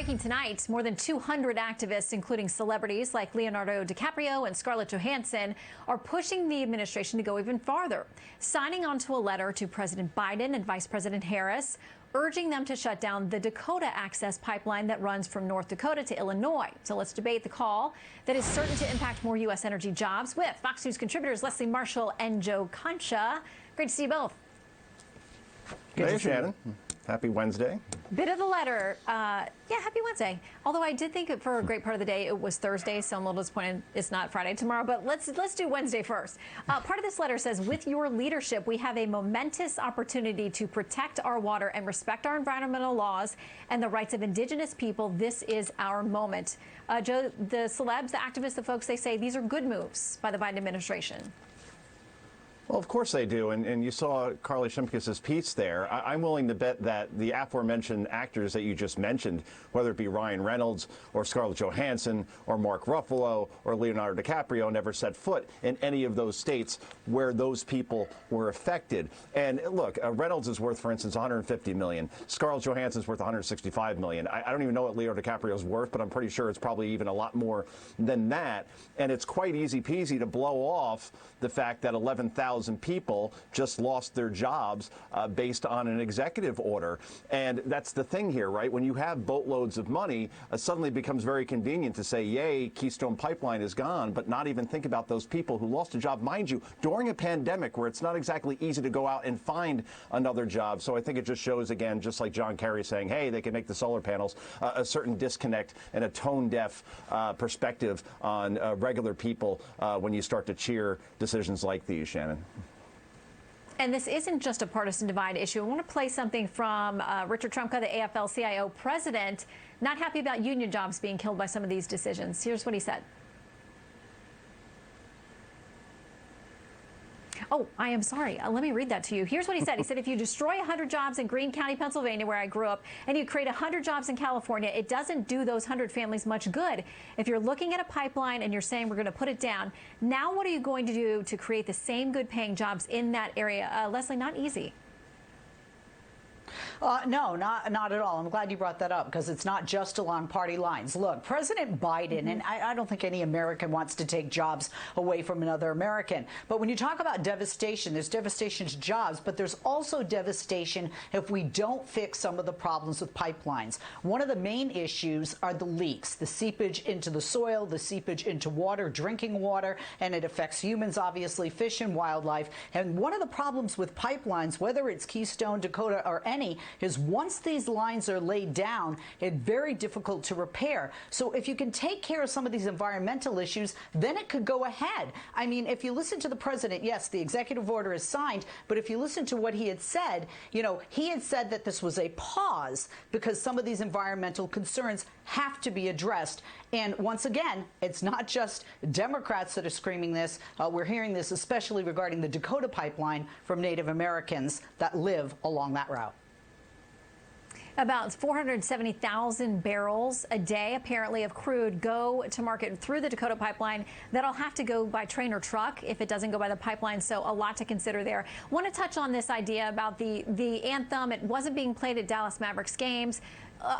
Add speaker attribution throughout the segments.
Speaker 1: breaking tonight, more than 200 activists, including celebrities like Leonardo DiCaprio and Scarlett Johansson, are pushing the administration to go even farther, signing onto a letter to President Biden and Vice President Harris, urging them to shut down the Dakota Access Pipeline that runs from North Dakota to Illinois. So let's debate the call that is certain to impact more U.S. energy jobs with Fox News contributors Leslie Marshall and Joe Concha. Great to see you both.
Speaker 2: Hey, Shannon. Happy Wednesday.
Speaker 1: Bit of the letter. Happy Wednesday. Although I did think for a great part of the day it was Thursday, so I'm a little disappointed it's not Friday tomorrow. But let's do Wednesday first. Part of this letter says, with your leadership, we have a momentous opportunity to protect our water and respect our environmental laws and the rights of indigenous people. This is our moment. Joe, the celebs, the activists, the folks, they say these are good moves by the Biden administration.
Speaker 2: Well, of course they do, and you saw Carly Shimkus' piece there. I'm willing to bet that the aforementioned actors that you just mentioned, whether it be Ryan Reynolds or Scarlett Johansson or Mark Ruffalo or Leonardo DiCaprio, never set foot in any of those states where those people were affected. And look, Reynolds is worth, for instance, $150 million. Scarlett Johansson's worth $165 million. I don't even know what Leonardo DiCaprio's worth, but I'm pretty sure it's probably even a lot more than that. And it's quite easy peasy to blow off the fact that 11,000 people just lost their jobs based on an executive order. And that's the thing here, right? When you have boatloads of money, suddenly it becomes very convenient to say, yay, Keystone Pipeline is gone, but not even think about those people who lost a job, mind you, during a pandemic where it's not exactly easy to go out and find another job. So I think it just shows, again, just like John Kerry saying, hey, they can make the solar panels, a certain disconnect and a tone-deaf perspective on regular people when you start to cheer decisions like these, Shannon.
Speaker 1: And this isn't just a partisan divide issue. I want to play something from Richard Trumka, the AFL-CIO president, not happy about union jobs being killed by some of these decisions. Here's what he said. Oh, I am sorry. Let me read that to you. Here's what he said. He said, if you destroy 100 jobs in Greene County, Pennsylvania, where I grew up, and you create 100 jobs in California, it doesn't do those 100 families much good. If you're looking at a pipeline and you're saying we're going to put it down, now what are you going to do to create the same good paying jobs in that area? Leslie, not easy.
Speaker 3: No, not at all. I'm glad you brought that up because it's not just along party lines. Look, President Biden, and I don't think any American wants to take jobs away from another American. But when you talk about devastation, there's devastation to jobs, but there's also devastation if we don't fix some of the problems with pipelines. One of the main issues are the leaks, the seepage into the soil, the seepage into water, drinking water, and it affects humans, obviously, fish and wildlife. And one of the problems with pipelines, whether it's Keystone, Dakota, or any, is once these lines are laid down, it's very difficult to repair. So if you can take care of some of these environmental issues, then it could go ahead. I mean, if you listen to the president, yes, the executive order is signed, but if you listen to what he had said, you know, he had said that this was a pause because some of these environmental concerns have to be addressed. And once again, it's not just Democrats that are screaming this. We're hearing this especially regarding the Dakota pipeline from Native Americans that live along that route.
Speaker 1: About 470,000 barrels a day, apparently, of crude go to market through the Dakota pipeline. That'll have to go by train or truck if it doesn't go by the pipeline, so a lot to consider there. Want to touch on this idea about the anthem. It wasn't being played at Dallas Mavericks games.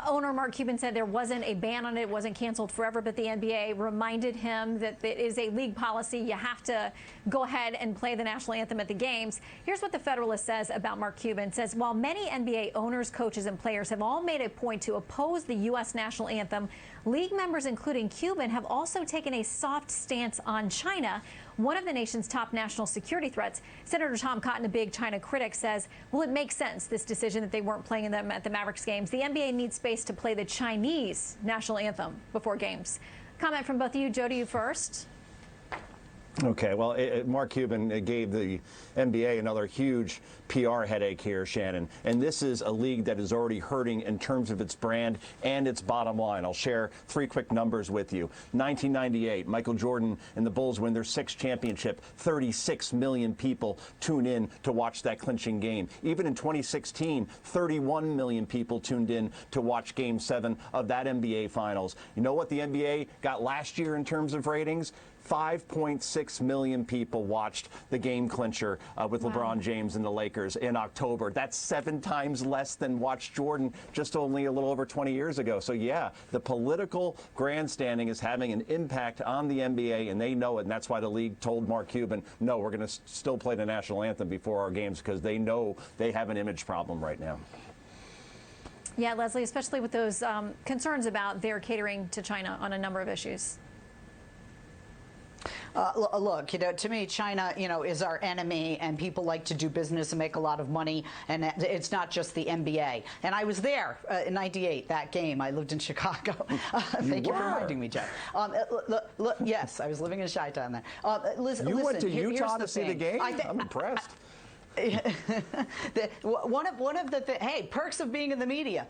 Speaker 1: Owner Mark Cuban said there wasn't a ban on it. It wasn't canceled forever, but the NBA reminded him that it is a league policy. You have to go ahead and play the national anthem at the games. Here's what the Federalist says about Mark Cuban. It says, while many NBA owners, coaches, and players have all made a point to oppose the U.S. national anthem, league members, including Cuban, have also taken a soft stance on China, one of the nation's top national security threats. Senator Tom Cotton, a big China critic, says, well, it makes sense, this decision that they weren't playing them at the Mavericks games. The NBA needs space to play the Chinese national anthem before games. Comment from both of you. Joe, to you first.
Speaker 2: Okay, well, Mark Cuban gave the NBA another huge PR headache here, Shannon. And this is a league that is already hurting in terms of its brand and its bottom line. I'll share three quick numbers with you. 1998, Michael Jordan and the Bulls win their sixth championship. 36 million people tune in to watch that clinching game. Even in 2016, 31 million people tuned in to watch Game 7 of that NBA Finals. You know what the NBA got last year in terms of ratings? 5.6 million people watched the game clincher with LeBron James and the Lakers in October. That's 7 times less than watched Jordan just only a little over 20 years ago. So, yeah, the political grandstanding is having an impact on the NBA, and they know it. And that's why the league told Mark Cuban, no, we're going to still play the national anthem before our games, because they know they have an image problem right now.
Speaker 1: Yeah, Leslie, especially with those concerns about their catering to China on a number of issues.
Speaker 3: Look, to me, China, is our enemy, and people like to do business and make a lot of money, and it's not just the NBA. And I was there in '98, that game. I lived in Chicago. Thank you for reminding me, Jeff. Look, yes, I was living in Chi-Town then.
Speaker 2: You went to Utah to see the game? I'm impressed.
Speaker 3: One of the hey, perks of being in the media.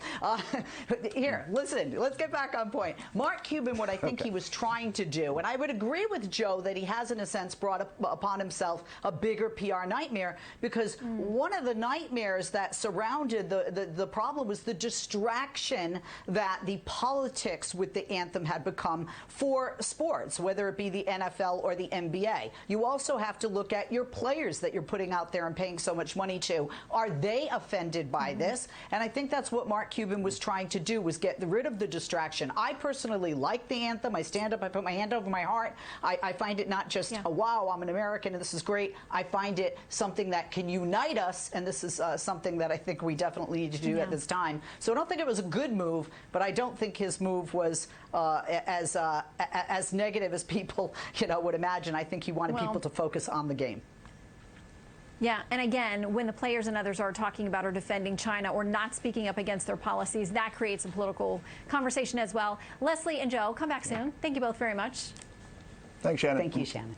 Speaker 3: Here, listen, let's get back on point. Mark Cuban, what I think he was trying to do, and I would agree with Joe that he has, in a sense, brought upon himself a bigger PR nightmare, because one of the nightmares that surrounded the problem was the distraction that the politics with the anthem had become for sports, whether it be the NFL or the NBA. You also have to look at your players that you're putting out there and paying so much money to. Are they offended by this? And I think that's what Mark Cuban was trying to do, was get rid of the distraction. I personally like the anthem. I stand up, I put my hand over my heart. I find it not just, wow, I'm an American and this is great. I find it something that can unite us, and this is something that I think we definitely need to do at this time. So I don't think it was a good move, but I don't think his move was as negative as people would imagine. I think he wanted people to focus on the game.
Speaker 1: Yeah, and again, when the players and others are talking about or defending China or not speaking up against their policies, that creates a political conversation as well. Leslie and Joe, come back soon. Thank you both very much.
Speaker 2: Thanks, Shannon.
Speaker 3: Thank you, Shannon.